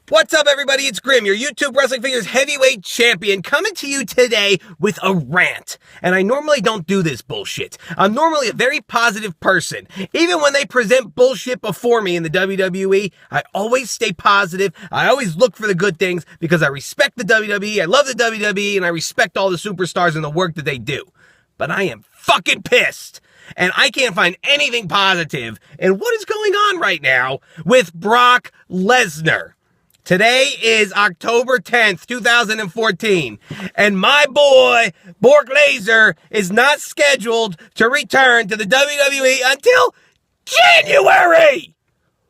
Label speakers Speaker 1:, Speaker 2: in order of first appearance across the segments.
Speaker 1: What's up, everybody? It's Grim, your YouTube Wrestling Figures Heavyweight Champion, coming to you today with a rant. And I normally don't do this bullshit. I'm normally a very positive person. Even when they present bullshit before me in the WWE, I always stay positive. I always look for the good things because I respect the WWE, I love the WWE, and I respect all the superstars and the work that they do. But I am fucking pissed. And I can't find anything positive in what is going on right now with Brock Lesnar. Today is October 10th, 2014, and my boy, Brock Lesnar, is not scheduled to return to the WWE until January!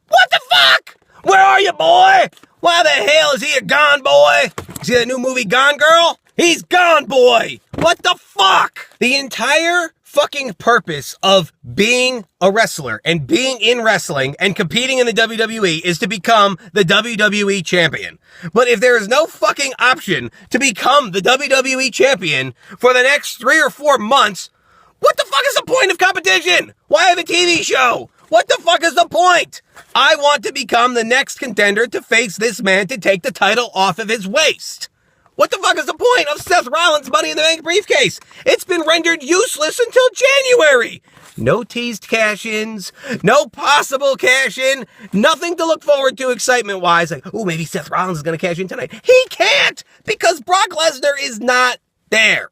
Speaker 1: What the fuck? Where are you, boy? Why the hell is he gone, boy? See that new movie, Gone Girl? He's gone, boy! What the fuck? The entire fucking purpose of being a wrestler and being in wrestling and competing in the WWE is to become the WWE Champion. But if there is no fucking option to become the WWE Champion for the next 3 or 4 months, what the fuck is the point of competition? Why have a TV show? What the fuck is the point? I want to become the next contender to face this man to take the title off of his waist. What the fuck is the point of Seth Rollins' Money in the Bank briefcase? It's been rendered useless until January. No teased cash-ins, no possible cash-in, nothing to look forward to excitement-wise. Like, oh, maybe Seth Rollins is going to cash in tonight. He can't, because Brock Lesnar is not there.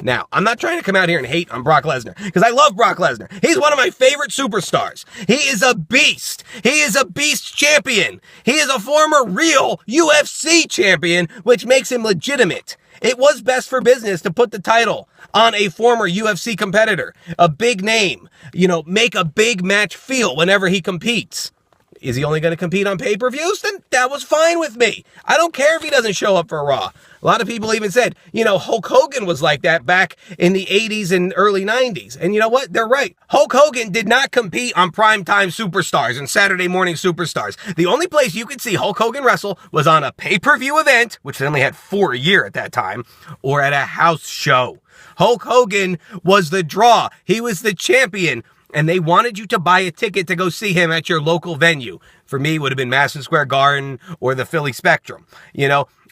Speaker 1: Now, I'm not trying to come out here and hate on Brock Lesnar, because I love Brock Lesnar. He's one of my favorite superstars. He is a beast. He is a beast champion. He is a former real UFC champion, which makes him legitimate. It was best for business to put the title on a former UFC competitor, a big name, make a big match feel whenever he competes. Is he only going to compete on pay-per-views? Then that was fine with me. I don't care if he doesn't show up for Raw. A lot of people even said, Hulk Hogan was like that back in the 80s and early 90s. And you know what? They're right. Hulk Hogan did not compete on primetime superstars and Saturday morning superstars. The only place you could see Hulk Hogan wrestle was on a pay-per-view event, which they only had 4 a year at that time, or at a house show. Hulk Hogan was the draw. He was the champion. And they wanted you to buy a ticket to go see him at your local venue. For me, it would have been Madison Square Garden or the Philly Spectrum.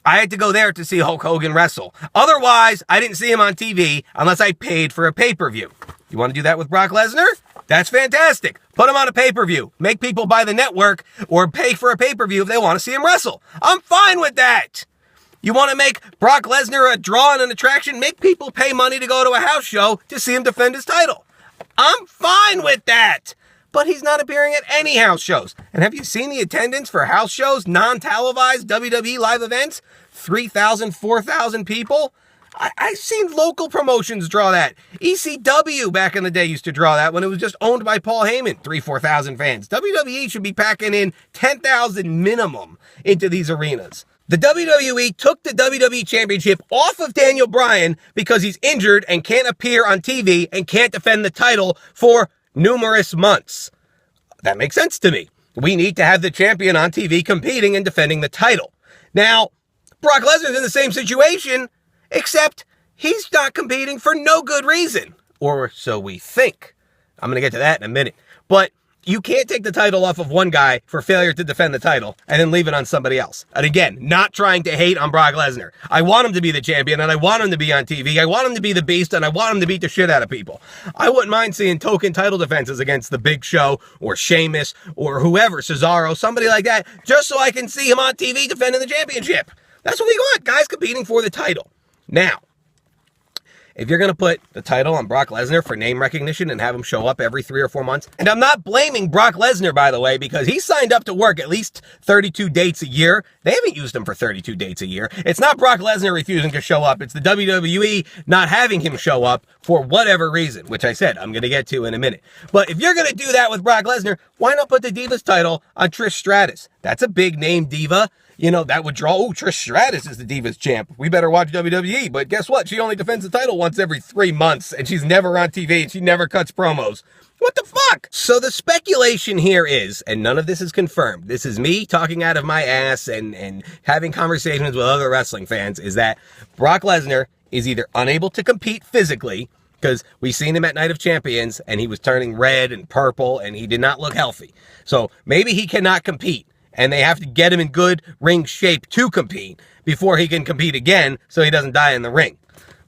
Speaker 1: I had to go there to see Hulk Hogan wrestle. Otherwise, I didn't see him on TV unless I paid for a pay-per-view. You want to do that with Brock Lesnar? That's fantastic. Put him on a pay-per-view. Make people buy the network or pay for a pay-per-view if they want to see him wrestle. I'm fine with that. You want to make Brock Lesnar a draw and an attraction? Make people pay money to go to a house show to see him defend his title. I'm fine with that. But he's not appearing at any house shows. And have you seen the attendance for house shows, non-televised WWE live events? 3,000, 4,000 people? I've seen local promotions draw that. ECW back in the day used to draw that when it was just owned by Paul Heyman. 3,000, 4,000 fans. WWE should be packing in 10,000 minimum into these arenas. The WWE took the WWE Championship off of Daniel Bryan because he's injured and can't appear on TV and can't defend the title for numerous months. That makes sense to me. We need to have the champion on TV competing and defending the title. Now, Brock Lesnar's in the same situation, except he's not competing for no good reason. Or so we think. I'm going to get to that in a minute. But you can't take the title off of one guy for failure to defend the title and then leave it on somebody else. And again, not trying to hate on Brock Lesnar. I want him to be the champion and I want him to be on TV. I want him to be the beast and I want him to beat the shit out of people. I wouldn't mind seeing token title defenses against the Big Show or Sheamus or whoever, Cesaro, somebody like that, just so I can see him on TV defending the championship. That's what we want, guys competing for the title. Now, if you're going to put the title on Brock Lesnar for name recognition and have him show up every 3 or 4 months, and I'm not blaming Brock Lesnar, by the way, because he signed up to work at least 32 dates a year. They haven't used him for 32 dates a year. It's not Brock Lesnar refusing to show up. It's the WWE not having him show up for whatever reason, which I said I'm going to get to in a minute. But if you're going to do that with Brock Lesnar, why not put the Divas title on Trish Stratus? That's a big name diva. That would draw, Trish Stratus is the Divas champ. We better watch WWE. But guess what? She only defends the title once every 3 months, and she's never on TV, and she never cuts promos. What the fuck? So the speculation here is, and none of this is confirmed, this is me talking out of my ass and having conversations with other wrestling fans, is that Brock Lesnar is either unable to compete physically, because we seen him at Night of Champions, and he was turning red and purple, and he did not look healthy. So maybe he cannot compete. and they have to get him in good ring shape to compete before he can compete again so he doesn't die in the ring.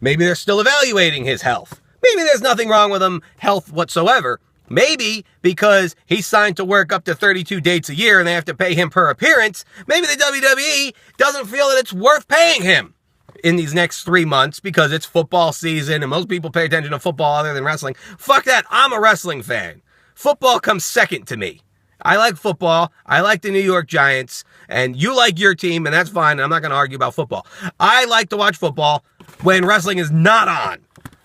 Speaker 1: Maybe they're still evaluating his health. Maybe there's nothing wrong with him health whatsoever. Maybe because he's signed to work up to 32 dates a year and they have to pay him per appearance, maybe the WWE doesn't feel that it's worth paying him in these next 3 months because it's football season and most people pay attention to football other than wrestling. Fuck that. I'm a wrestling fan. Football comes second to me. I like football. I like the New York Giants, and you like your team, and that's fine. I'm not going to argue about football. I like to watch football when wrestling is not on.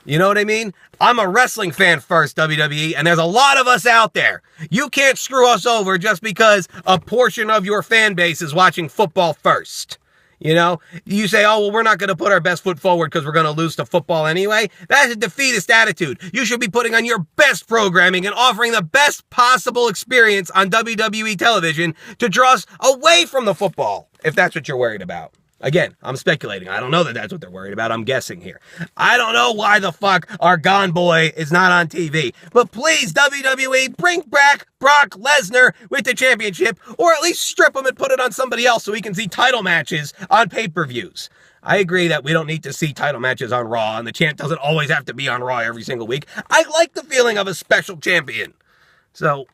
Speaker 1: You know what I mean? I'm a wrestling fan first, WWE, and there's a lot of us out there. You can't screw us over just because a portion of your fan base is watching football first. You know, you say, oh, well, we're not going to put our best foot forward because we're going to lose to football anyway. That's a defeatist attitude. You should be putting on your best programming and offering the best possible experience on WWE television to draw us away from the football, if that's what you're worried about. Again, I'm speculating. I don't know that that's what they're worried about. I'm guessing here. I don't know why the fuck our Gone Boy is not on TV. But please, WWE, bring back Brock Lesnar with the championship, or at least strip him and put it on somebody else so we can see title matches on pay-per-views. I agree that we don't need to see title matches on Raw, and the champ doesn't always have to be on Raw every single week. I like the feeling of a special champion. So,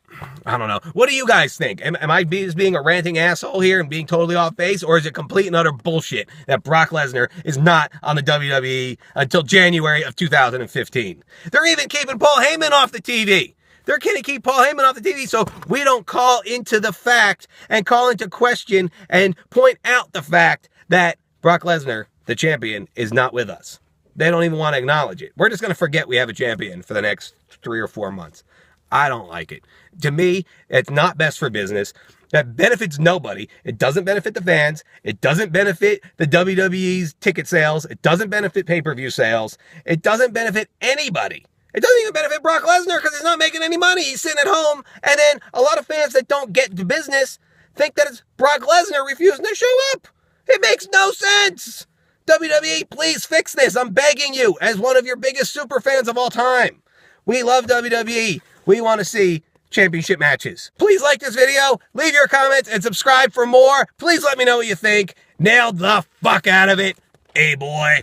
Speaker 1: I don't know. What do you guys think? Am I just being a ranting asshole here and being totally off base? Or is it complete and utter bullshit that Brock Lesnar is not on the WWE until January of 2015? They're even keeping Paul Heyman off the TV. They're going to keep Paul Heyman off the TV so we don't call into the fact and call into question and point out the fact that Brock Lesnar, the champion, is not with us. They don't even want to acknowledge it. We're just going to forget we have a champion for the next 3 or 4 months. I don't like it. To me, it's not best for business. That benefits nobody. It doesn't benefit the fans. It doesn't benefit the WWE's ticket sales. It doesn't benefit pay-per-view sales. It doesn't benefit anybody. It doesn't even benefit Brock Lesnar because he's not making any money. He's sitting at home. And then a lot of fans that don't get to business think that it's Brock Lesnar refusing to show up. It makes no sense. WWE, please fix this. I'm begging you as one of your biggest super fans of all time. We love WWE. We want to see championship matches. Please like this video, leave your comments, and subscribe for more. Please let me know what you think. Nailed the fuck out of it. Hey, boy.